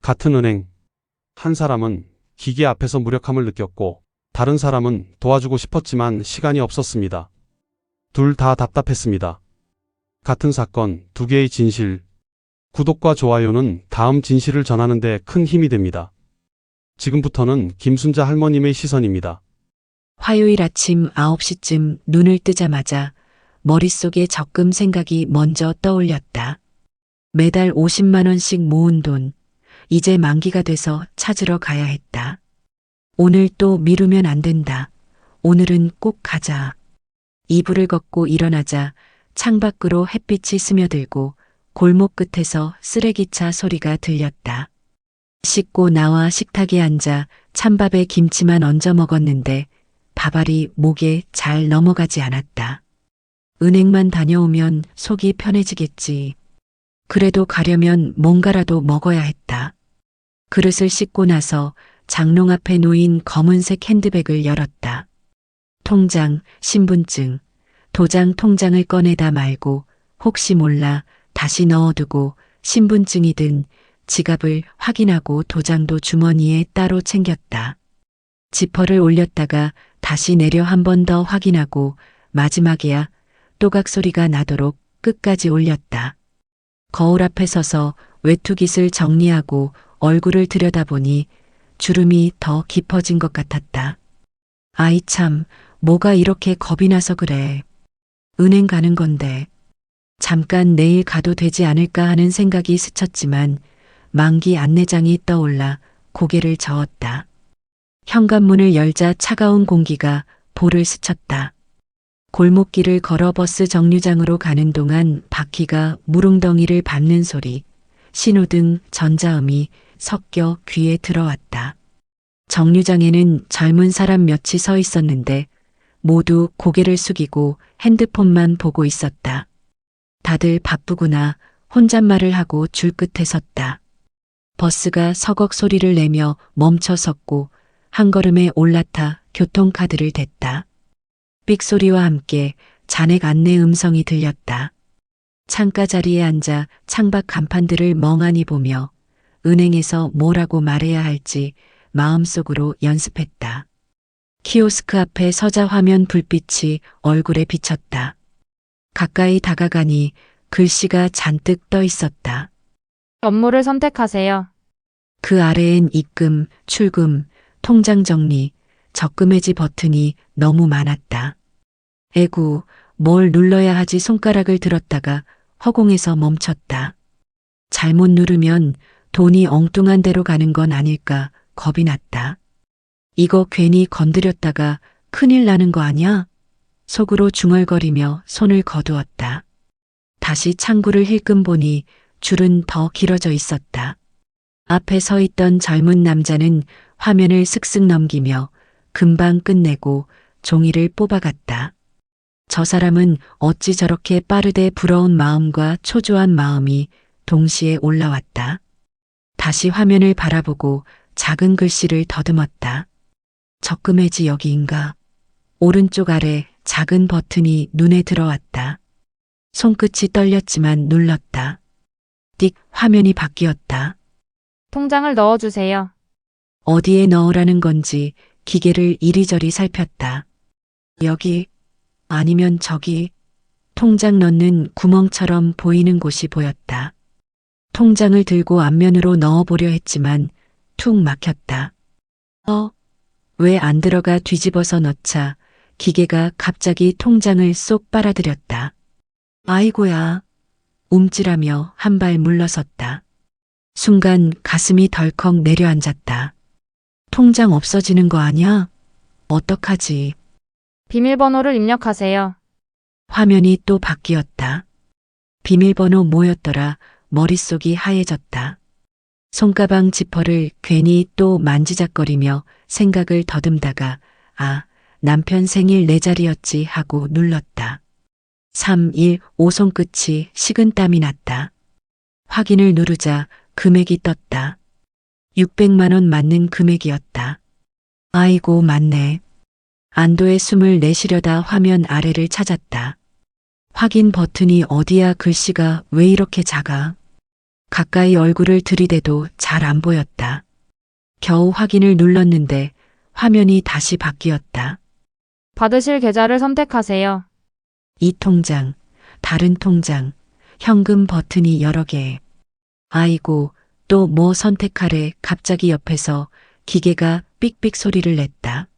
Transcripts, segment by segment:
같은 은행. 한 사람은 기계 앞에서 무력함을 느꼈고 다른 사람은 도와주고 싶었지만 시간이 없었습니다. 둘 다 답답했습니다. 같은 사건, 두 개의 진실. 구독과 좋아요는 다음 진실을 전하는 데 큰 힘이 됩니다. 지금부터는 김순자 할머님의 시선입니다. 화요일 아침 9시쯤 눈을 뜨자마자 머릿속에 적금 생각이 먼저 떠올렸다. 매달 50만 원씩 모은 돈, 이제 만기가 돼서 찾으러 가야 했다. 오늘 또 미루면 안 된다. 오늘은 꼭 가자. 이불을 걷고 일어나자 창밖으로 햇빛이 스며들고 골목 끝에서 쓰레기차 소리가 들렸다. 씻고 나와 식탁에 앉아 찬밥에 김치만 얹어 먹었는데 밥알이 목에 잘 넘어가지 않았다. 은행만 다녀오면 속이 편해지겠지. 그래도 가려면 뭔가라도 먹어야 했다. 그릇을 씻고 나서 장롱 앞에 놓인 검은색 핸드백을 열었다. 통장, 신분증, 도장 통장을 꺼내다 말고 혹시 몰라 다시 넣어두고 신분증이든 지갑을 확인하고 도장도 주머니에 따로 챙겼다. 지퍼를 올렸다가 다시 내려 한 번 더 확인하고 마지막에야 또각 소리가 나도록 끝까지 올렸다. 거울 앞에 서서 외투깃을 정리하고 얼굴을 들여다보니 주름이 더 깊어진 것 같았다. 아이 참, 뭐가 이렇게 겁이 나서 그래. 은행 가는 건데. 잠깐 내일 가도 되지 않을까 하는 생각이 스쳤지만 만기 안내장이 떠올라 고개를 저었다. 현관문을 열자 차가운 공기가 볼을 스쳤다. 골목길을 걸어 버스 정류장으로 가는 동안 바퀴가 무릉덩이를 밟는 소리, 신호등 전자음이 섞여 귀에 들어왔다. 정류장에는 젊은 사람 몇이 서 있었는데 모두 고개를 숙이고 핸드폰만 보고 있었다. 다들 바쁘구나 혼잣말을 하고 줄 끝에 섰다. 버스가 서걱 소리를 내며 멈춰 섰고 한 걸음에 올라타 교통카드를 댔다. 삑소리와 함께 잔액 안내 음성이 들렸다. 창가 자리에 앉아 창밖 간판들을 멍하니 보며 은행에서 뭐라고 말해야 할지 마음속으로 연습했다. 키오스크 앞에 서자 화면 불빛이 얼굴에 비쳤다. 가까이 다가가니 글씨가 잔뜩 떠 있었다. 업무를 선택하세요. 그 아래엔 입금, 출금, 통장 정리, 적금 해지 버튼이 너무 많았다. 에구, 뭘 눌러야 하지 손가락을 들었다가 허공에서 멈췄다. 잘못 누르면 돈이 엉뚱한 데로 가는 건 아닐까 겁이 났다. 이거 괜히 건드렸다가 큰일 나는 거 아냐? 속으로 중얼거리며 손을 거두었다. 다시 창구를 힐끔 보니 줄은 더 길어져 있었다. 앞에 서 있던 젊은 남자는 화면을 슥슥 넘기며 금방 끝내고 종이를 뽑아갔다. 저 사람은 어찌 저렇게 빠르되 부러운 마음과 초조한 마음이 동시에 올라왔다. 다시 화면을 바라보고 작은 글씨를 더듬었다. 적금 해지 여기인가? 오른쪽 아래 작은 버튼이 눈에 들어왔다. 손끝이 떨렸지만 눌렀다. 띡 화면이 바뀌었다. 통장을 넣어주세요. 어디에 넣으라는 건지 기계를 이리저리 살폈다. 여기 아니면 저기 통장 넣는 구멍처럼 보이는 곳이 보였다. 통장을 들고 앞면으로 넣어보려 했지만 툭 막혔다. 왜 안 들어가 뒤집어서 넣자 기계가 갑자기 통장을 쏙 빨아들였다. 아이고야. 움찔하며 한 발 물러섰다. 순간 가슴이 덜컥 내려앉았다. 통장 없어지는 거 아니야? 어떡하지? 비밀번호를 입력하세요. 화면이 또 바뀌었다. 비밀번호 뭐였더라? 머릿속이 하얘졌다. 손가방 지퍼를 괜히 또 만지작거리며 생각을 더듬다가 남편 생일 내 자리였지 하고 눌렀다. 315 손끝이 식은땀이 났다. 확인을 누르자 금액이 떴다. 600만 원 맞는 금액이었다. 아이고 맞네. 안도의 숨을 내쉬려다 화면 아래를 찾았다. 확인 버튼이 어디야 글씨가 왜 이렇게 작아? 가까이 얼굴을 들이대도 잘 안 보였다. 겨우 확인을 눌렀는데 화면이 다시 바뀌었다. 받으실 계좌를 선택하세요. 이 통장, 다른 통장, 현금 버튼이 여러 개. 아이고, 또 뭐 선택하래. 갑자기 옆에서 기계가 삑삑 소리를 냈다.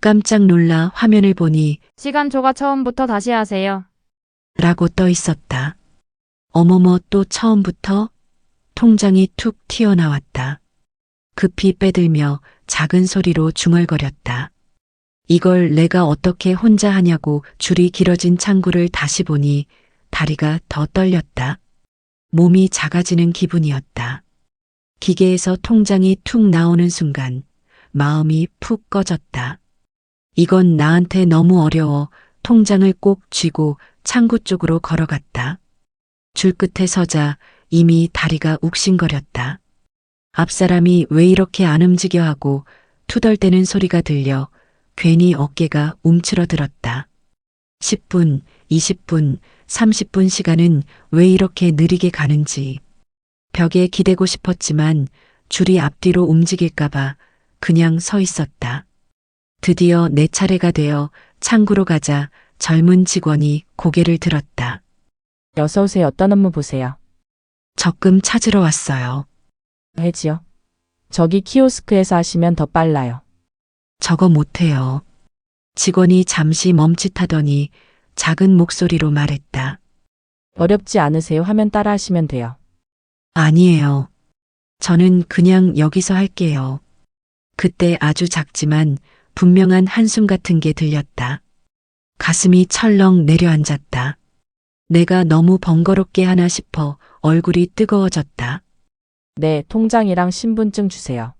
깜짝 놀라 화면을 보니 시간 초과 처음부터 다시 하세요. 라고 떠 있었다. 어머머, 또 처음부터? 통장이 툭 튀어나왔다. 급히 빼들며 작은 소리로 중얼거렸다. 이걸 내가 어떻게 혼자 하냐고. 줄이 길어진 창구를 다시 보니 다리가 더 떨렸다. 몸이 작아지는 기분이었다. 기계에서 통장이 툭 나오는 순간 마음이 푹 꺼졌다. 이건 나한테 너무 어려워. 통장을 꼭 쥐고 창구 쪽으로 걸어갔다. 줄 끝에 서자 이미 다리가 욱신거렸다. 앞사람이 왜 이렇게 안 움직여 하고 투덜대는 소리가 들려 괜히 어깨가 움츠러들었다. 10분, 20분, 30분 시간은 왜 이렇게 느리게 가는지. 벽에 기대고 싶었지만 줄이 앞뒤로 움직일까봐 그냥 서 있었다. 드디어 내 차례가 되어 창구로 가자 젊은 직원이 고개를 들었다. 어서 오세요. 어떤 업무 보세요? 적금 찾으러 왔어요. 해지요. 저기 키오스크에서 하시면 더 빨라요. 저거 못해요. 직원이 잠시 멈칫하더니 작은 목소리로 말했다. 어렵지 않으세요. 화면 따라 하시면 돼요. 아니에요. 저는 그냥 여기서 할게요. 그때 아주 작지만 분명한 한숨 같은 게 들렸다. 가슴이 철렁 내려앉았다. 내가 너무 번거롭게 하나 싶어 얼굴이 뜨거워졌다. 네, 통장이랑 신분증 주세요.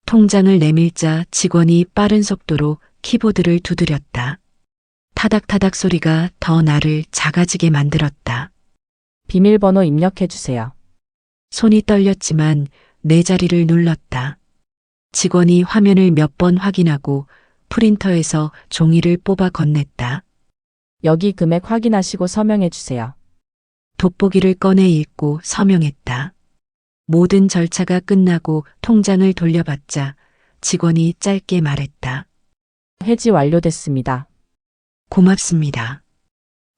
통장을 내밀자 직원이 빠른 속도로 키보드를 두드렸다. 타닥타닥 소리가 더 나를 작아지게 만들었다. 비밀번호 입력해 주세요. 손이 떨렸지만 내 자리를 눌렀다. 직원이 화면을 몇 번 확인하고 프린터에서 종이를 뽑아 건넸다. 여기 금액 확인하시고 서명해 주세요. 돋보기를 꺼내 읽고 서명했다. 모든 절차가 끝나고 통장을 돌려받자 직원이 짧게 말했다. 해지 완료됐습니다. 고맙습니다.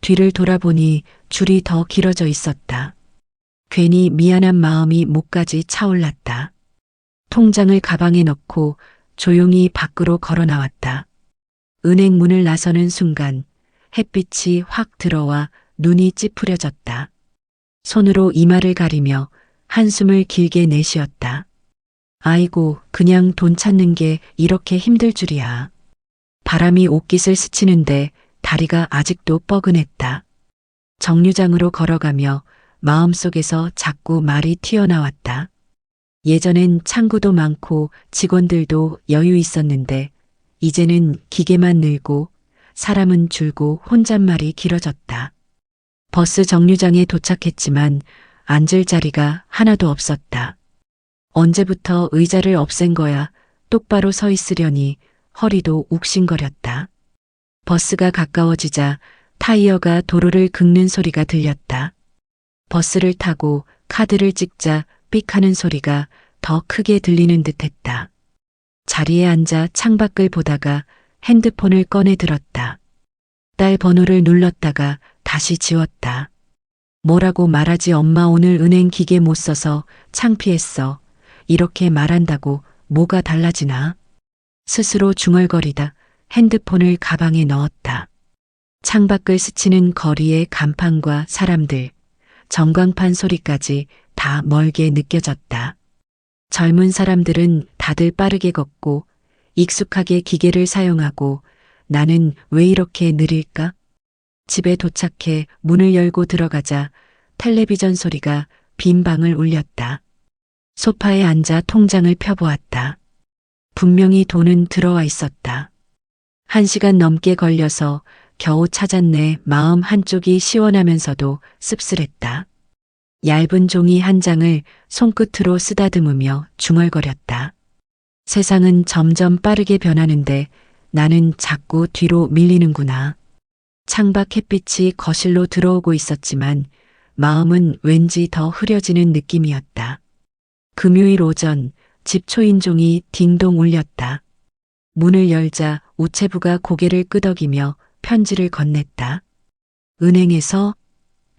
뒤를 돌아보니 줄이 더 길어져 있었다. 괜히 미안한 마음이 목까지 차올랐다. 통장을 가방에 넣고 조용히 밖으로 걸어 나왔다. 은행 문을 나서는 순간 햇빛이 확 들어와 눈이 찌푸려졌다. 손으로 이마를 가리며 한숨을 길게 내쉬었다. 아이고, 그냥 돈 찾는 게 이렇게 힘들 줄이야. 바람이 옷깃을 스치는데 다리가 아직도 뻐근했다. 정류장으로 걸어가며 마음속에서 자꾸 말이 튀어나왔다. 예전엔 창구도 많고 직원들도 여유 있었는데 이제는 기계만 늘고 사람은 줄고 혼잣말이 길어졌다. 버스 정류장에 도착했지만 앉을 자리가 하나도 없었다. 언제부터 의자를 없앤 거야? 똑바로 서 있으려니 허리도 욱신거렸다. 버스가 가까워지자 타이어가 도로를 긁는 소리가 들렸다. 버스를 타고 카드를 찍자 삑 하는 소리가 더 크게 들리는 듯했다. 자리에 앉아 창밖을 보다가 핸드폰을 꺼내 들었다. 딸 번호를 눌렀다가 다시 지웠다. 뭐라고 말하지. 엄마 오늘 은행 기계 못 써서 창피했어. 이렇게 말한다고 뭐가 달라지나? 스스로 중얼거리다 핸드폰을 가방에 넣었다. 창밖을 스치는 거리의 간판과 사람들, 전광판 소리까지 다 멀게 느껴졌다. 젊은 사람들은 다들 빠르게 걷고 익숙하게 기계를 사용하고 나는 왜 이렇게 느릴까? 집에 도착해 문을 열고 들어가자 텔레비전 소리가 빈 방을 울렸다. 소파에 앉아 통장을 펴보았다. 분명히 돈은 들어와 있었다. 1시간 넘게 걸려서 겨우 찾았네. 마음 한쪽이 시원하면서도 씁쓸했다. 얇은 종이 한 장을 손끝으로 쓰다듬으며 중얼거렸다. 세상은 점점 빠르게 변하는데 나는 자꾸 뒤로 밀리는구나. 창밖 햇빛이 거실로 들어오고 있었지만 마음은 왠지 더 흐려지는 느낌이었다. 금요일 오전 집 초인종이 딩동 울렸다. 문을 열자 우체부가 고개를 끄덕이며 편지를 건넸다. 은행에서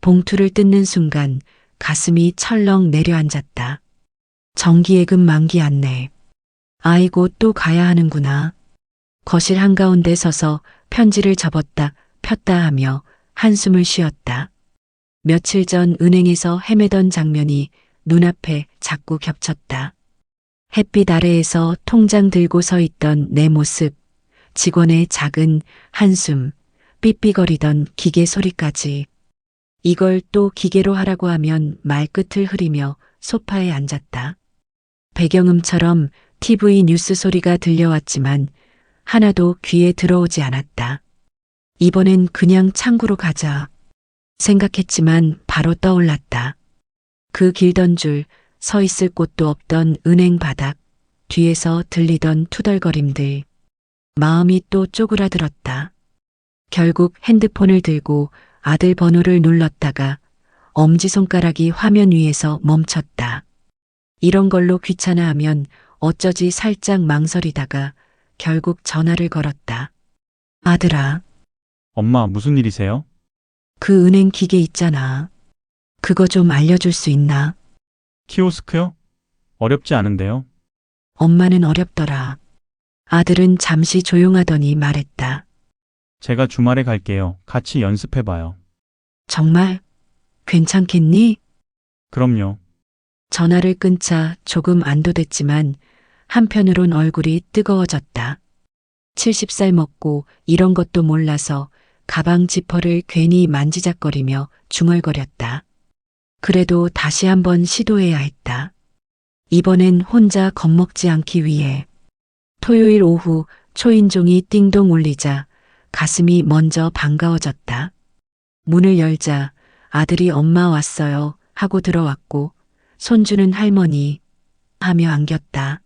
봉투를 뜯는 순간 가슴이 철렁 내려앉았다. 정기예금 만기 안내. 아이고 또 가야 하는구나. 거실 한가운데 서서 편지를 접었다 폈다 하며 한숨을 쉬었다. 며칠 전 은행에서 헤매던 장면이 눈앞에 자꾸 겹쳤다. 햇빛 아래에서 통장 들고 서 있던 내 모습, 직원의 작은 한숨, 삐삐거리던 기계 소리까지. 이걸 또 기계로 하라고 하면 말끝을 흐리며 소파에 앉았다. 배경음처럼 TV 뉴스 소리가 들려왔지만 하나도 귀에 들어오지 않았다. 이번엔 그냥 창구로 가자 생각했지만 바로 떠올랐다. 그 길던 줄, 서 있을 곳도 없던 은행 바닥, 뒤에서 들리던 투덜거림들. 마음이 또 쪼그라들었다. 결국 핸드폰을 들고 아들 번호를 눌렀다가 엄지손가락이 화면 위에서 멈췄다. 이런 걸로 귀찮아하면 어쩌지 살짝 망설이다가 결국 전화를 걸었다. 아들아, 엄마, 무슨 일이세요? 그 은행 기계 있잖아. 그거 좀 알려줄 수 있나? 키오스크요? 어렵지 않은데요. 엄마는 어렵더라. 아들은 잠시 조용하더니 말했다. 제가 주말에 갈게요. 같이 연습해봐요. 정말? 괜찮겠니? 그럼요. 전화를 끊자 조금 안도됐지만 한편으론 얼굴이 뜨거워졌다. 70살 먹고 이런 것도 몰라서 가방 지퍼를 괜히 만지작거리며 중얼거렸다. 그래도 다시 한번 시도해야 했다. 이번엔 혼자 겁먹지 않기 위해. 토요일 오후 초인종이 띵동 울리자 가슴이 먼저 반가워졌다. 문을 열자 아들이 엄마 왔어요 하고 들어왔고 손주는 할머니 하며 안겼다.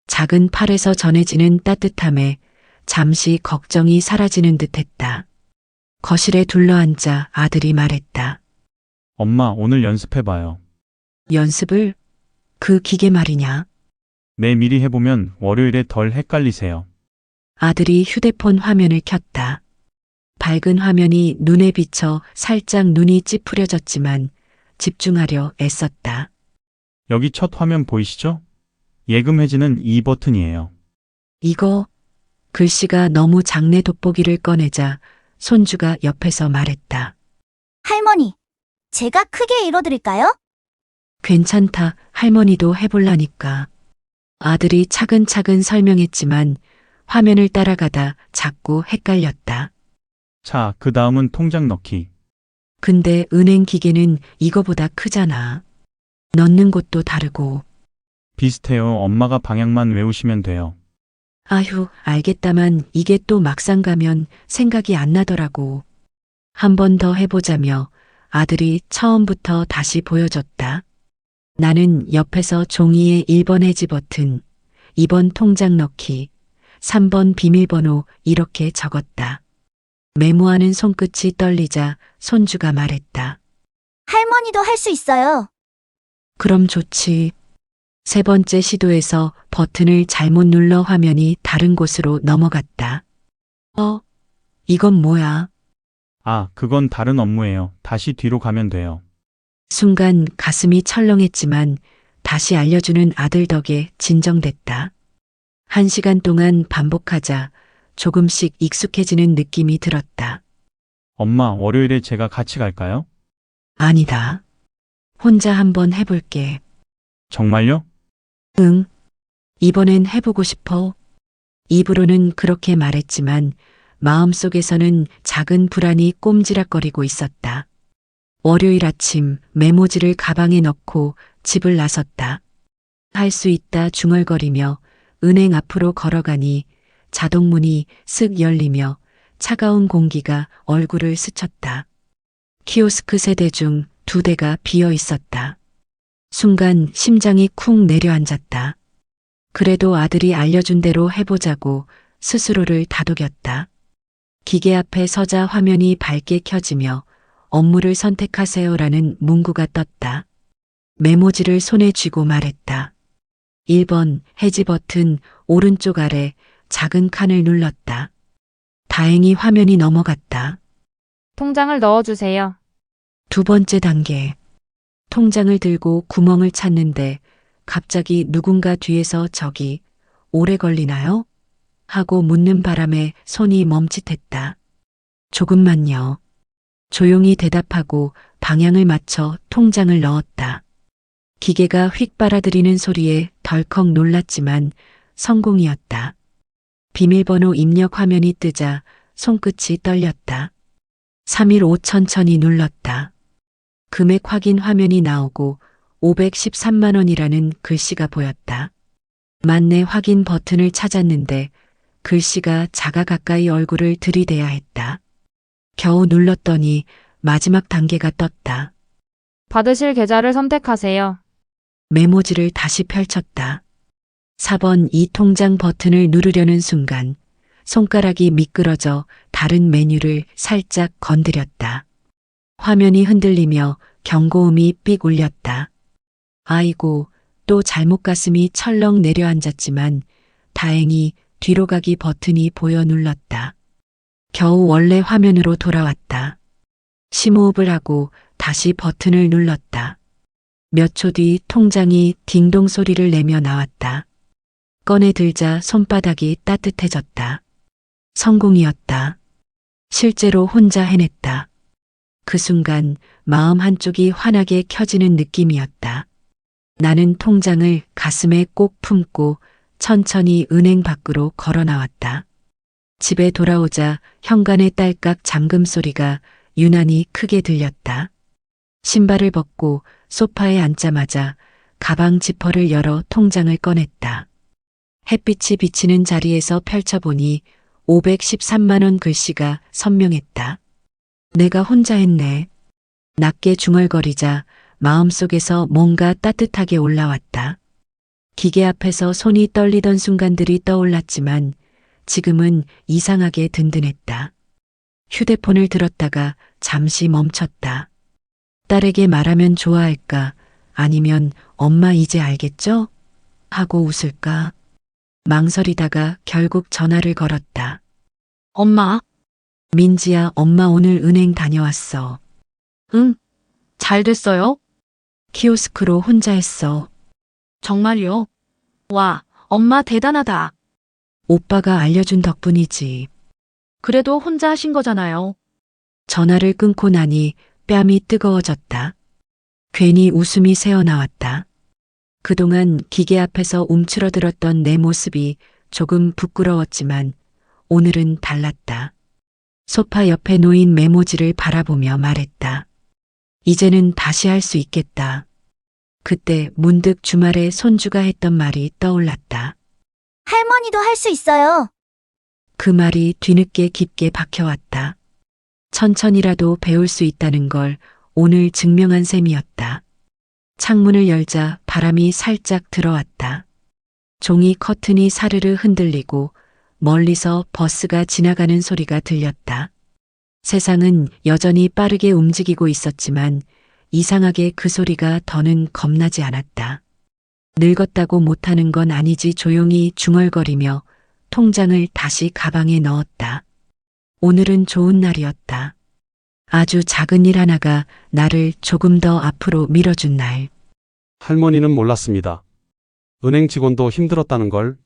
작은 팔에서 전해지는 따뜻함에 잠시 걱정이 사라지는 듯했다. 거실에 둘러앉아 아들이 말했다. 엄마, 오늘 연습해봐요. 연습을? 그 기계 말이냐? 매 미리 해보면 월요일에 덜 헷갈리세요. 아들이 휴대폰 화면을 켰다. 밝은 화면이 눈에 비쳐 살짝 눈이 찌푸려졌지만 집중하려 애썼다. 여기 첫 화면 보이시죠? 예금 해지는 이 버튼이에요. 이거 글씨가 너무 작네. 돋보기를 꺼내자 손주가 옆에서 말했다. 할머니, 제가 크게 읽어드릴까요? 괜찮다. 할머니도 해볼라니까. 아들이 차근차근 설명했지만 화면을 따라가다 자꾸 헷갈렸다. 자, 그 다음은 통장 넣기. 근데 은행 기계는 이거보다 크잖아. 넣는 곳도 다르고. 비슷해요. 엄마가 방향만 외우시면 돼요. 아휴, 알겠다만 이게 또 막상 가면 생각이 안 나더라고. 한 번 더 해보자며 아들이 처음부터 다시 보여줬다. 나는 옆에서 종이에 1번 해지 버튼, 2번 통장 넣기, 3번 비밀번호 이렇게 적었다. 메모하는 손끝이 떨리자 손주가 말했다. 할머니도 할 수 있어요. 그럼 좋지. 세 번째 시도에서 버튼을 잘못 눌러 화면이 다른 곳으로 넘어갔다. 이건 뭐야? 아, 그건 다른 업무예요. 다시 뒤로 가면 돼요. 순간 가슴이 철렁했지만 다시 알려주는 아들 덕에 진정됐다. 1시간 동안 반복하자 조금씩 익숙해지는 느낌이 들었다. 엄마, 월요일에 제가 같이 갈까요? 아니다. 혼자 한번 해볼게. 정말요? 응. 이번엔 해보고 싶어. 입으로는 그렇게 말했지만 마음속에서는 작은 불안이 꼼지락거리고 있었다. 월요일 아침 메모지를 가방에 넣고 집을 나섰다. 할 수 있다 중얼거리며 은행 앞으로 걸어가니 자동문이 쓱 열리며 차가운 공기가 얼굴을 스쳤다. 키오스크 3대 중 2대가 비어 있었다. 순간 심장이 쿵 내려앉았다. 그래도 아들이 알려준 대로 해보자고 스스로를 다독였다. 기계 앞에 서자 화면이 밝게 켜지며 업무를 선택하세요라는 문구가 떴다. 메모지를 손에 쥐고 말했다. 1번 해지 버튼 오른쪽 아래 작은 칸을 눌렀다. 다행히 화면이 넘어갔다. 통장을 넣어주세요. 두 번째 단계. 통장을 들고 구멍을 찾는데 갑자기 누군가 뒤에서 저기 오래 걸리나요? 하고 묻는 바람에 손이 멈칫했다. 조금만요. 조용히 대답하고 방향을 맞춰 통장을 넣었다. 기계가 휙 빨아들이는 소리에 덜컥 놀랐지만 성공이었다. 비밀번호 입력 화면이 뜨자 손끝이 떨렸다. 315 천천히 눌렀다. 금액 확인 화면이 나오고 513만 원이라는 글씨가 보였다. 만내 확인 버튼을 찾았는데 글씨가 자가 가까이 얼굴을 들이대야 했다. 겨우 눌렀더니 마지막 단계가 떴다. 받으실 계좌를 선택하세요. 메모지를 다시 펼쳤다. 4번 이 통장 버튼을 누르려는 순간 손가락이 미끄러져 다른 메뉴를 살짝 건드렸다. 화면이 흔들리며 경고음이 삑 울렸다. 아이고, 또 잘못 가슴이 철렁 내려앉았지만 다행히 뒤로 가기 버튼이 보여 눌렀다. 겨우 원래 화면으로 돌아왔다. 심호흡을 하고 다시 버튼을 눌렀다. 몇 초 뒤 통장이 딩동 소리를 내며 나왔다. 꺼내 들자 손바닥이 따뜻해졌다. 성공이었다. 실제로 혼자 해냈다. 그 순간 마음 한쪽이 환하게 켜지는 느낌이었다. 나는 통장을 가슴에 꼭 품고 천천히 은행 밖으로 걸어 나왔다. 집에 돌아오자 현관의 딸깍 잠금 소리가 유난히 크게 들렸다. 신발을 벗고 소파에 앉자마자 가방 지퍼를 열어 통장을 꺼냈다. 햇빛이 비치는 자리에서 펼쳐보니 513만 원 글씨가 선명했다. 내가 혼자 했네. 낮게 중얼거리자 마음속에서 뭔가 따뜻하게 올라왔다. 기계 앞에서 손이 떨리던 순간들이 떠올랐지만 지금은 이상하게 든든했다. 휴대폰을 들었다가 잠시 멈췄다. 딸에게 말하면 좋아할까? 아니면 엄마 이제 알겠죠? 하고 웃을까? 망설이다가 결국 전화를 걸었다. 엄마, 민지야, 엄마 오늘 은행 다녀왔어. 응, 잘 됐어요? 키오스크로 혼자 했어. 정말요? 와, 엄마 대단하다. 오빠가 알려준 덕분이지. 그래도 혼자 하신 거잖아요. 전화를 끊고 나니 뺨이 뜨거워졌다. 괜히 웃음이 새어나왔다. 그동안 기계 앞에서 움츠러들었던 내 모습이 조금 부끄러웠지만 오늘은 달랐다. 소파 옆에 놓인 메모지를 바라보며 말했다. 이제는 다시 할 수 있겠다. 그때 문득 주말에 손주가 했던 말이 떠올랐다. 할머니도 할 수 있어요. 그 말이 뒤늦게 깊게 박혀왔다. 천천히라도 배울 수 있다는 걸 오늘 증명한 셈이었다. 창문을 열자 바람이 살짝 들어왔다. 종이 커튼이 사르르 흔들리고 멀리서 버스가 지나가는 소리가 들렸다. 세상은 여전히 빠르게 움직이고 있었지만 이상하게 그 소리가 더는 겁나지 않았다. 늙었다고 못하는 건 아니지 조용히 중얼거리며 통장을 다시 가방에 넣었다. 오늘은 좋은 날이었다. 아주 작은 일 하나가 나를 조금 더 앞으로 밀어준 날. 할머니는 몰랐습니다. 은행 직원도 힘들었다는 걸.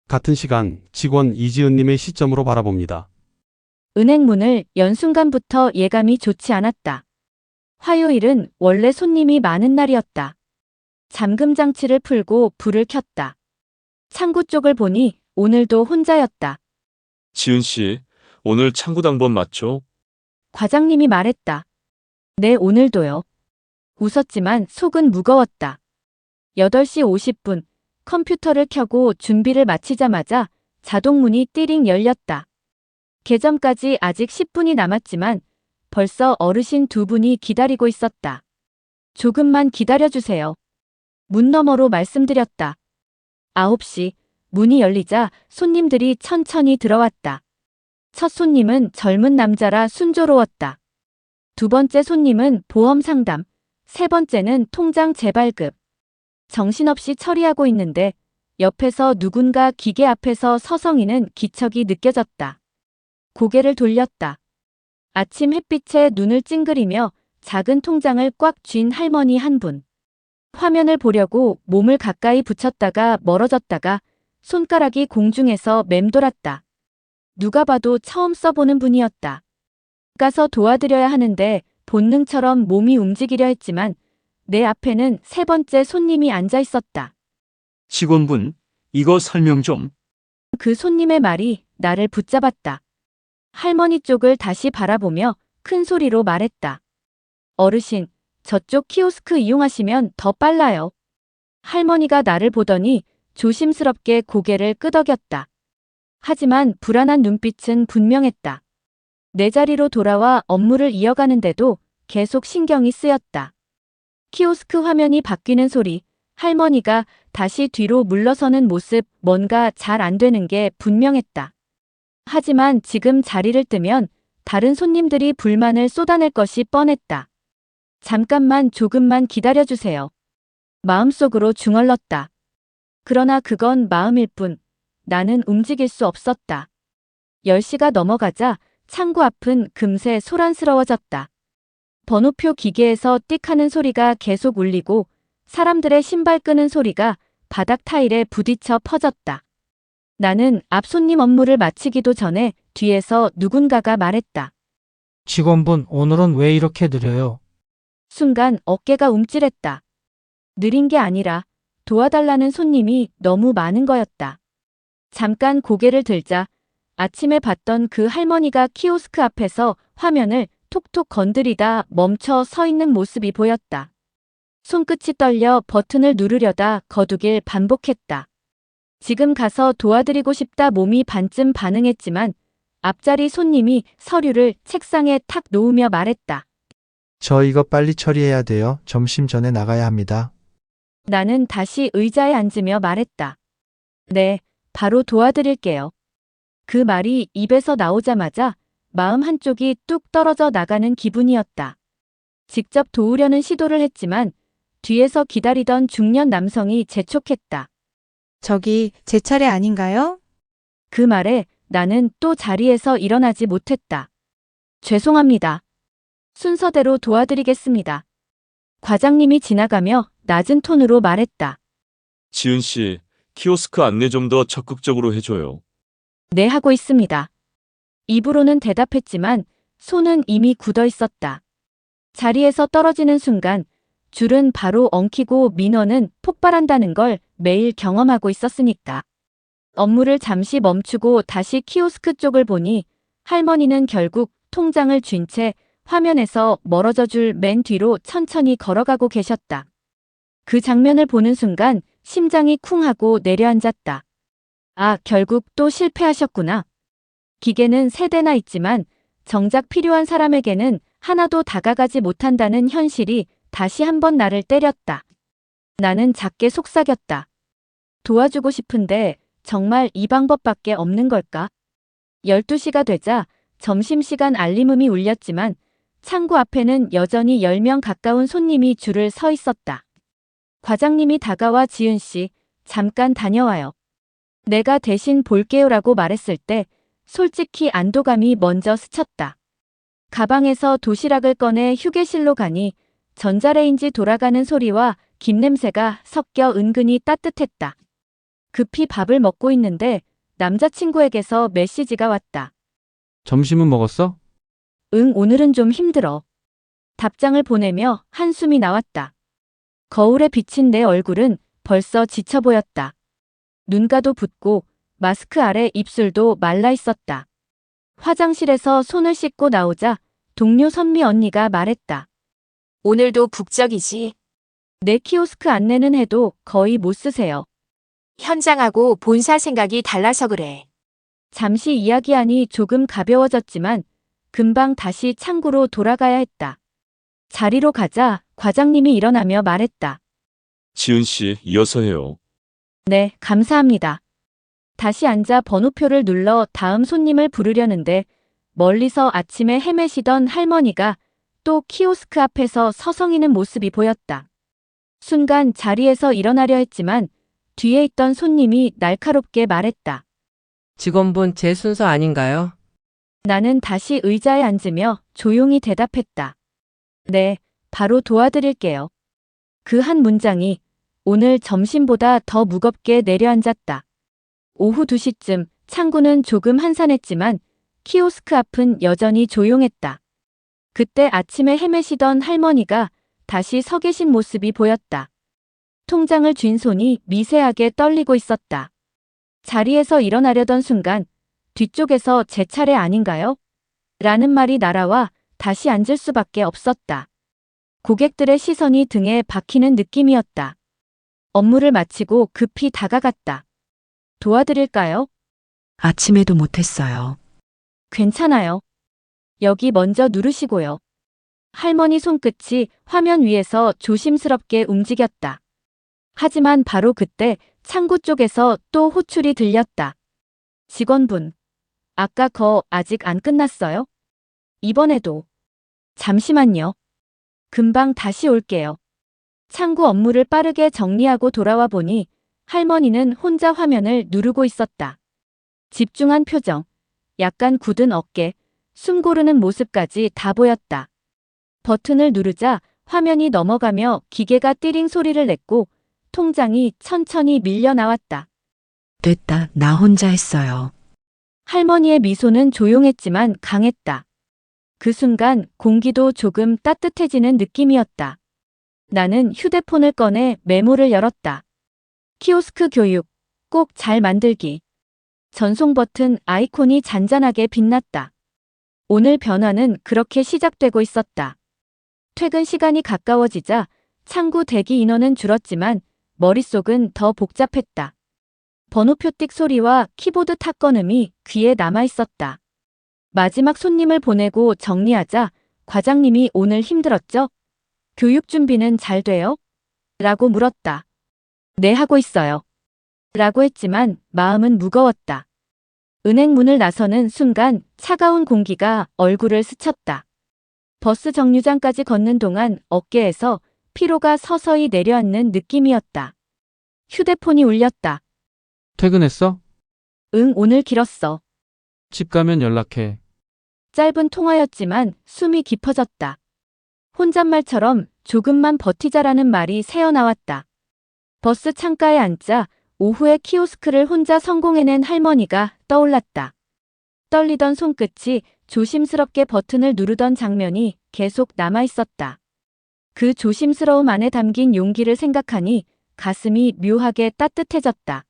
같은 시간 직원 이지은님의 시점으로 바라봅니다. 은행 문을 연 순간부터 예감이 좋지 않았다. 화요일은 원래 손님이 많은 날이었다. 잠금 장치를 풀고 불을 켰다. 창구 쪽을 보니 오늘도 혼자였다. 지은 씨, 오늘 창구 당번 맞죠? 과장님이 말했다. 네, 오늘도요. 웃었지만 속은 무거웠다. 8시 50분 컴퓨터를 켜고 준비를 마치자마자 자동문이 띠링 열렸다. 개점까지 아직 10분이 남았지만 벌써 어르신 2분이 기다리고 있었다. 조금만 기다려주세요. 문 너머로 말씀드렸다. 9시 문이 열리자 손님들이 천천히 들어왔다. 첫 손님은 젊은 남자라 순조로웠다. 두 번째 손님은 보험 상담, 세 번째는 통장 재발급. 정신없이 처리하고 있는데 옆에서 누군가 기계 앞에서 서성이는 기척이 느껴졌다. 고개를 돌렸다. 아침 햇빛에 눈을 찡그리며 작은 통장을 꽉 쥔 할머니 한 분. 화면을 보려고 몸을 가까이 붙였다가 멀어졌다가 손가락이 공중에서 맴돌았다. 누가 봐도 처음 써보는 분이었다. 가서 도와드려야 하는데 본능처럼 몸이 움직이려 했지만 내 앞에는 세 번째 손님이 앉아 있었다. 직원분, 이거 설명 좀. 그 손님의 말이 나를 붙잡았다. 할머니 쪽을 다시 바라보며 큰 소리로 말했다. 어르신, 저쪽 키오스크 이용하시면 더 빨라요. 할머니가 나를 보더니 조심스럽게 고개를 끄덕였다. 하지만 불안한 눈빛은 분명했다. 내 자리로 돌아와 업무를 이어가는데도 계속 신경이 쓰였다. 키오스크 화면이 바뀌는 소리, 할머니가 다시 뒤로 물러서는 모습, 뭔가 잘 안 되는 게 분명했다. 하지만 지금 자리를 뜨면 다른 손님들이 불만을 쏟아낼 것이 뻔했다. 잠깐만 조금만 기다려주세요. 마음속으로 중얼렀다. 그러나 그건 마음일 뿐 나는 움직일 수 없었다. 10시가 넘어가자 창구 앞은 금세 소란스러워졌다. 번호표 기계에서 띡 하는 소리가 계속 울리고 사람들의 신발 끄는 소리가 바닥 타일에 부딪혀 퍼졌다. 나는 앞 손님 업무를 마치기도 전에 뒤에서 누군가가 말했다. 직원분, 오늘은 왜 이렇게 느려요? 순간 어깨가 움찔했다. 느린 게 아니라 도와달라는 손님이 너무 많은 거였다. 잠깐 고개를 들자 아침에 봤던 그 할머니가 키오스크 앞에서 화면을 톡톡 건드리다 멈춰 서 있는 모습이 보였다. 손끝이 떨려 버튼을 누르려다 거두길 반복했다. 지금 가서 도와드리고 싶다 몸이 반쯤 반응했지만 앞자리 손님이 서류를 책상에 탁 놓으며 말했다. 저 이거 빨리 처리해야 돼요. 점심 전에 나가야 합니다. 나는 다시 의자에 앉으며 말했다. 네, 바로 도와드릴게요. 그 말이 입에서 나오자마자 마음 한쪽이 뚝 떨어져 나가는 기분이었다. 직접 도우려는 시도를 했지만 뒤에서 기다리던 중년 남성이 재촉했다. 저기 제 차례 아닌가요? 그 말에 나는 또 자리에서 일어나지 못했다. 죄송합니다. 순서대로 도와드리겠습니다. 과장님이 지나가며 낮은 톤으로 말했다. 지은 씨, 키오스크 안내 좀 더 적극적으로 해줘요. 네, 하고 있습니다. 입으로는 대답했지만 손은 이미 굳어 있었다. 자리에서 떨어지는 순간 줄은 바로 엉키고 민원은 폭발한다는 걸 매일 경험하고 있었으니까. 업무를 잠시 멈추고 다시 키오스크 쪽을 보니 할머니는 결국 통장을 쥔 채 화면에서 멀어져 줄 맨 뒤로 천천히 걸어가고 계셨다. 그 장면을 보는 순간 심장이 쿵 하고 내려앉았다. 아, 결국 또 실패하셨구나. 기계는 세 대나 있지만 정작 필요한 사람에게는 하나도 다가가지 못한다는 현실이 다시 한번 나를 때렸다. 나는 작게 속삭였다. 도와주고 싶은데 정말 이 방법밖에 없는 걸까? 12시가 되자 점심시간 알림음이 울렸지만 창구 앞에는 여전히 10명 가까운 손님이 줄을 서 있었다. 과장님이 다가와 지은 씨, 잠깐 다녀와요. 내가 대신 볼게요라고 말했을 때 솔직히 안도감이 먼저 스쳤다. 가방에서 도시락을 꺼내 휴게실로 가니 전자레인지 돌아가는 소리와 김 냄새가 섞여 은근히 따뜻했다. 급히 밥을 먹고 있는데 남자친구에게서 메시지가 왔다. 점심은 먹었어? 응, 오늘은 좀 힘들어. 답장을 보내며 한숨이 나왔다. 거울에 비친 내 얼굴은 벌써 지쳐 보였다. 눈가도 붓고 마스크 아래 입술도 말라 있었다. 화장실에서 손을 씻고 나오자 동료 선미 언니가 말했다. 오늘도 북적이지. 내 키오스크 안내는 해도 거의 못 쓰세요. 현장하고 본사 생각이 달라서 그래. 잠시 이야기하니 조금 가벼워졌지만 금방 다시 창구로 돌아가야 했다. 자리로 가자 과장님이 일어나며 말했다. 지은 씨, 이어서 해요. 네, 감사합니다. 다시 앉아 번호표를 눌러 다음 손님을 부르려는데 멀리서 아침에 헤매시던 할머니가 또 키오스크 앞에서 서성이는 모습이 보였다. 순간 자리에서 일어나려 했지만 뒤에 있던 손님이 날카롭게 말했다. 직원분 제 순서 아닌가요? 나는 다시 의자에 앉으며 조용히 대답했다. 네, 바로 도와드릴게요. 그 한 문장이 오늘 점심보다 더 무겁게 내려앉았다. 오후 2시쯤 창구는 조금 한산했지만 키오스크 앞은 여전히 조용했다. 그때 아침에 헤매시던 할머니가 다시 서 계신 모습이 보였다. 통장을 쥔 손이 미세하게 떨리고 있었다. 자리에서 일어나려던 순간 뒤쪽에서 제 차례 아닌가요? 라는 말이 날아와 다시 앉을 수밖에 없었다. 고객들의 시선이 등에 박히는 느낌이었다. 업무를 마치고 급히 다가갔다. 도와드릴까요? 아침에도 못했어요. 괜찮아요. 여기 먼저 누르시고요. 할머니 손끝이 화면 위에서 조심스럽게 움직였다. 하지만 바로 그때 창구 쪽에서 또 호출이 들렸다. 직원분, 아까 거 아직 안 끝났어요? 이번에도. 잠시만요. 금방 다시 올게요. 창구 업무를 빠르게 정리하고 돌아와 보니 할머니는 혼자 화면을 누르고 있었다. 집중한 표정, 약간 굳은 어깨, 숨 고르는 모습까지 다 보였다. 버튼을 누르자 화면이 넘어가며 기계가 띠링 소리를 냈고 통장이 천천히 밀려 나왔다. 됐다. 나 혼자 했어요. 할머니의 미소는 조용했지만 강했다. 그 순간 공기도 조금 따뜻해지는 느낌이었다. 나는 휴대폰을 꺼내 메모를 열었다. 키오스크 교육, 꼭 잘 만들기. 전송 버튼 아이콘이 잔잔하게 빛났다. 오늘 변화는 그렇게 시작되고 있었다. 퇴근 시간이 가까워지자 창구 대기 인원은 줄었지만 머릿속은 더 복잡했다. 번호표 띡 소리와 키보드 탁건음이 귀에 남아 있었다. 마지막 손님을 보내고 정리하자 과장님이 오늘 힘들었죠? 교육 준비는 잘 돼요? 라고 물었다. 네, 하고 있어요. 라고 했지만 마음은 무거웠다. 은행 문을 나서는 순간 차가운 공기가 얼굴을 스쳤다. 버스 정류장까지 걷는 동안 어깨에서 피로가 서서히 내려앉는 느낌이었다. 휴대폰이 울렸다. 퇴근했어? 응, 오늘 길었어. 집 가면 연락해. 짧은 통화였지만 숨이 깊어졌다. 혼잣말처럼 조금만 버티자라는 말이 새어나왔다. 버스 창가에 앉자 오후에 키오스크를 혼자 성공해낸 할머니가 떠올랐다. 떨리던 손끝이 조심스럽게 버튼을 누르던 장면이 계속 남아있었다. 그 조심스러움 안에 담긴 용기를 생각하니 가슴이 묘하게 따뜻해졌다.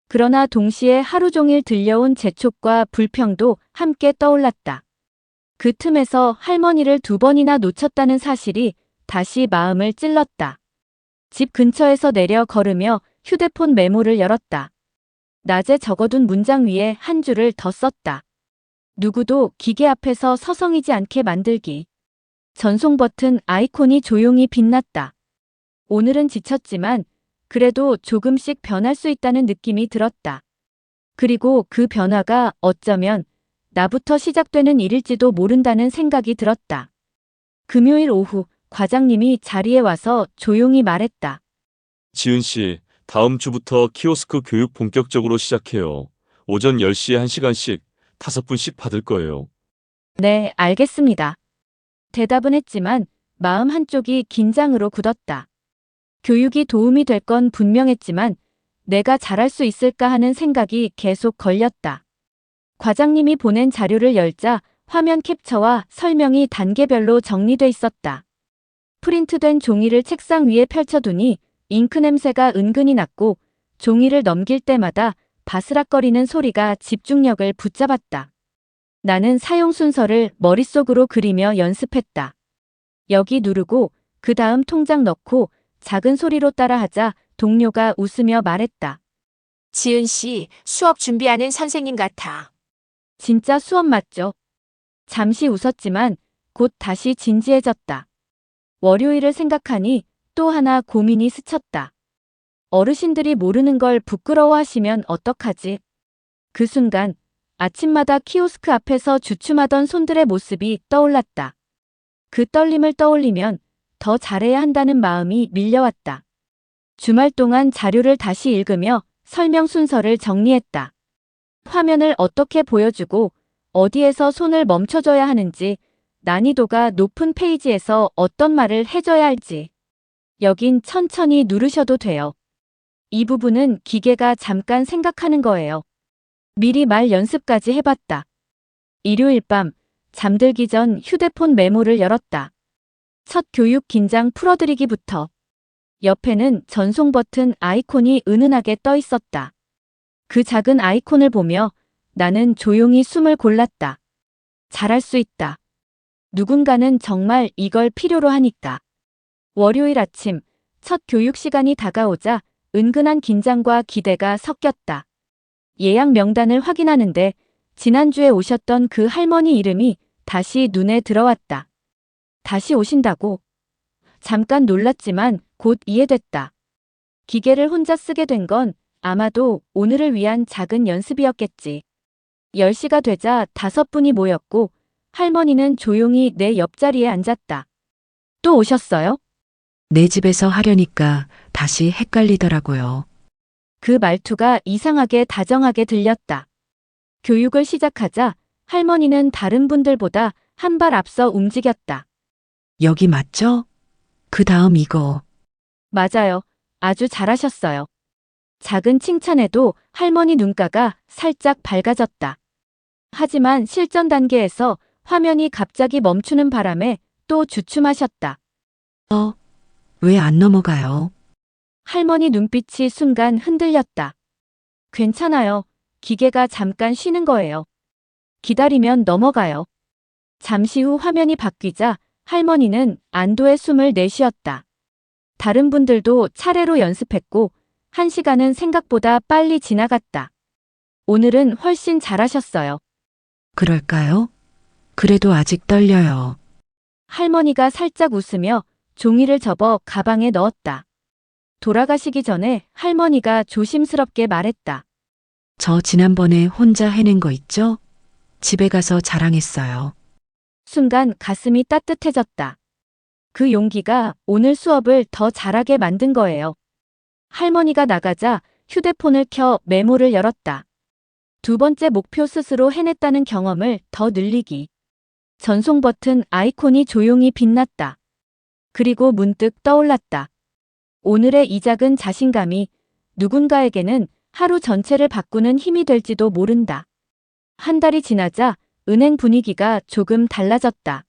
그러나 동시에 하루 종일 들려온 재촉과 불평도 함께 떠올랐다. 그 틈에서 할머니를 2번이나 놓쳤다는 사실이 다시 마음을 찔렀다. 집 근처에서 내려 걸으며 휴대폰 메모를 열었다. 낮에 적어둔 문장 위에 한 줄을 더 썼다. 누구도 기계 앞에서 서성이지 않게 만들기. 전송 버튼 아이콘이 조용히 빛났다. 오늘은 지쳤지만 그래도 조금씩 변할 수 있다는 느낌이 들었다. 그리고 그 변화가 어쩌면 나부터 시작되는 일일지도 모른다는 생각이 들었다. 금요일 오후 과장님이 자리에 와서 조용히 말했다. 지은 씨, 다음 주부터 키오스크 교육 본격적으로 시작해요. 오전 10시에 1시간씩 5분씩 받을 거예요. 네, 알겠습니다. 대답은 했지만 마음 한쪽이 긴장으로 굳었다. 교육이 도움이 될 건 분명했지만 내가 잘할 수 있을까 하는 생각이 계속 걸렸다. 과장님이 보낸 자료를 열자 화면 캡처와 설명이 단계별로 정리돼 있었다. 프린트된 종이를 책상 위에 펼쳐두니 잉크 냄새가 은근히 났고 종이를 넘길 때마다 바스락거리는 소리가 집중력을 붙잡았다. 나는 사용 순서를 머릿속으로 그리며 연습했다. 여기 누르고 그 다음 통장 넣고 작은 소리로 따라하자 동료가 웃으며 말했다. 지은 씨, 수업 준비하는 선생님 같아. 진짜 수업 맞죠? 잠시 웃었지만 곧 다시 진지해졌다. 월요일을 생각하니 또 하나 고민이 스쳤다. 어르신들이 모르는 걸 부끄러워하시면 어떡하지? 그 순간 아침마다 키오스크 앞에서 주춤하던 손들의 모습이 떠올랐다. 그 떨림을 떠올리면 더 잘해야 한다는 마음이 밀려왔다. 주말 동안 자료를 다시 읽으며 설명 순서를 정리했다. 화면을 어떻게 보여주고 어디에서 손을 멈춰줘야 하는지, 난이도가 높은 페이지에서 어떤 말을 해줘야 할지. 여긴 천천히 누르셔도 돼요. 이 부분은 기계가 잠깐 생각하는 거예요. 미리 말 연습까지 해봤다. 일요일 밤, 잠들기 전 휴대폰 메모를 열었다. 첫 교육 긴장 풀어드리기부터. 옆에는 전송 버튼 아이콘이 은은하게 떠 있었다. 그 작은 아이콘을 보며 나는 조용히 숨을 골랐다. 잘할 수 있다. 누군가는 정말 이걸 필요로 하니까. 월요일 아침, 첫 교육 시간이 다가오자 은근한 긴장과 기대가 섞였다. 예약 명단을 확인하는데 지난주에 오셨던 그 할머니 이름이 다시 눈에 들어왔다. 다시 오신다고? 잠깐 놀랐지만 곧 이해됐다. 기계를 혼자 쓰게 된 건 아마도 오늘을 위한 작은 연습이었겠지. 10시가 되자 5분이 모였고 할머니는 조용히 내 옆자리에 앉았다. 또 오셨어요? 내 집에서 하려니까 다시 헷갈리더라고요. 그 말투가 이상하게 다정하게 들렸다. 교육을 시작하자 할머니는 다른 분들보다 한 발 앞서 움직였다. 여기 맞죠? 그 다음 이거. 맞아요. 아주 잘하셨어요. 작은 칭찬에도 할머니 눈가가 살짝 밝아졌다. 하지만 실전 단계에서 화면이 갑자기 멈추는 바람에 또 주춤하셨다. 왜 안 넘어가요? 할머니 눈빛이 순간 흔들렸다. 괜찮아요. 기계가 잠깐 쉬는 거예요. 기다리면 넘어가요. 잠시 후 화면이 바뀌자 할머니는 안도의 숨을 내쉬었다. 다른 분들도 차례로 연습했고 1시간은 생각보다 빨리 지나갔다. 오늘은 훨씬 잘하셨어요. 그럴까요? 그래도 아직 떨려요. 할머니가 살짝 웃으며 종이를 접어 가방에 넣었다. 돌아가시기 전에 할머니가 조심스럽게 말했다. 저 지난번에 혼자 해낸 거 있죠? 집에 가서 자랑했어요. 순간 가슴이 따뜻해졌다. 그 용기가 오늘 수업을 더 잘하게 만든 거예요. 할머니가 나가자 휴대폰을 켜 메모를 열었다. 2번째 목표 스스로 해냈다는 경험을 더 늘리기. 전송 버튼 아이콘이 조용히 빛났다. 그리고 문득 떠올랐다. 오늘의 이 작은 자신감이 누군가에게는 하루 전체를 바꾸는 힘이 될지도 모른다. 한 달이 지나자 은행 분위기가 조금 달라졌다.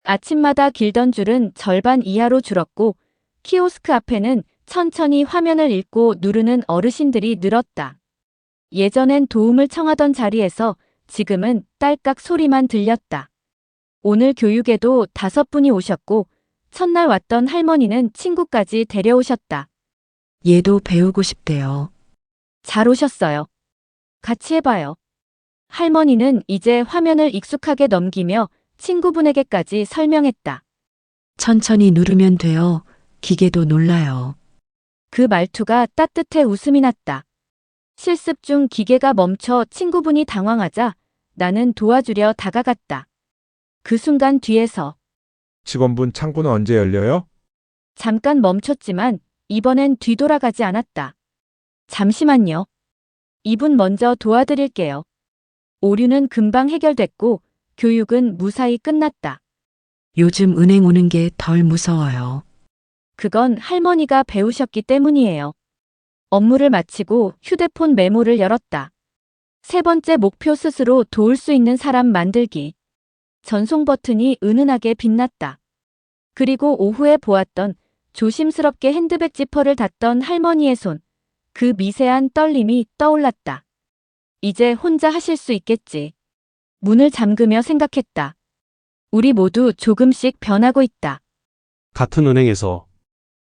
아침마다 길던 줄은 절반 이하로 줄었고 키오스크 앞에는 천천히 화면을 읽고 누르는 어르신들이 늘었다. 예전엔 도움을 청하던 자리에서 지금은 딸깍 소리만 들렸다. 오늘 교육에도 5분이 오셨고 첫날 왔던 할머니는 친구까지 데려오셨다. 얘도 배우고 싶대요. 잘 오셨어요. 같이 해봐요. 할머니는 이제 화면을 익숙하게 넘기며 친구분에게까지 설명했다. 천천히 누르면 돼요. 기계도 놀라요. 그 말투가 따뜻해 웃음이 났다. 실습 중 기계가 멈춰 친구분이 당황하자 나는 도와주려 다가갔다. 그 순간 뒤에서 직원분 창구는 언제 열려요? 잠깐 멈췄지만 이번엔 뒤돌아가지 않았다. 잠시만요. 이분 먼저 도와드릴게요. 오류는 금방 해결됐고 교육은 무사히 끝났다. 요즘 은행 오는 게 덜 무서워요. 그건 할머니가 배우셨기 때문이에요. 업무를 마치고 휴대폰 메모를 열었다. 3번째 목표 스스로 도울 수 있는 사람 만들기. 전송 버튼이 은은하게 빛났다. 그리고 오후에 보았던 조심스럽게 핸드백 지퍼를 닫던 할머니의 손. 그 미세한 떨림이 떠올랐다. 이제 혼자 하실 수 있겠지. 문을 잠그며 생각했다. 우리 모두 조금씩 변하고 있다. 같은 은행에서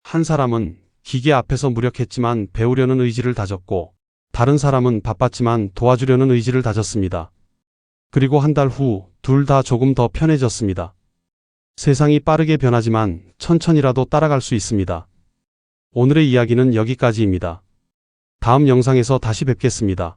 한 사람은 기계 앞에서 무력했지만 배우려는 의지를 다졌고 다른 사람은 바빴지만 도와주려는 의지를 다졌습니다. 그리고 한 달 후 둘 다 조금 더 편해졌습니다. 세상이 빠르게 변하지만 천천히라도 따라갈 수 있습니다. 오늘의 이야기는 여기까지입니다. 다음 영상에서 다시 뵙겠습니다.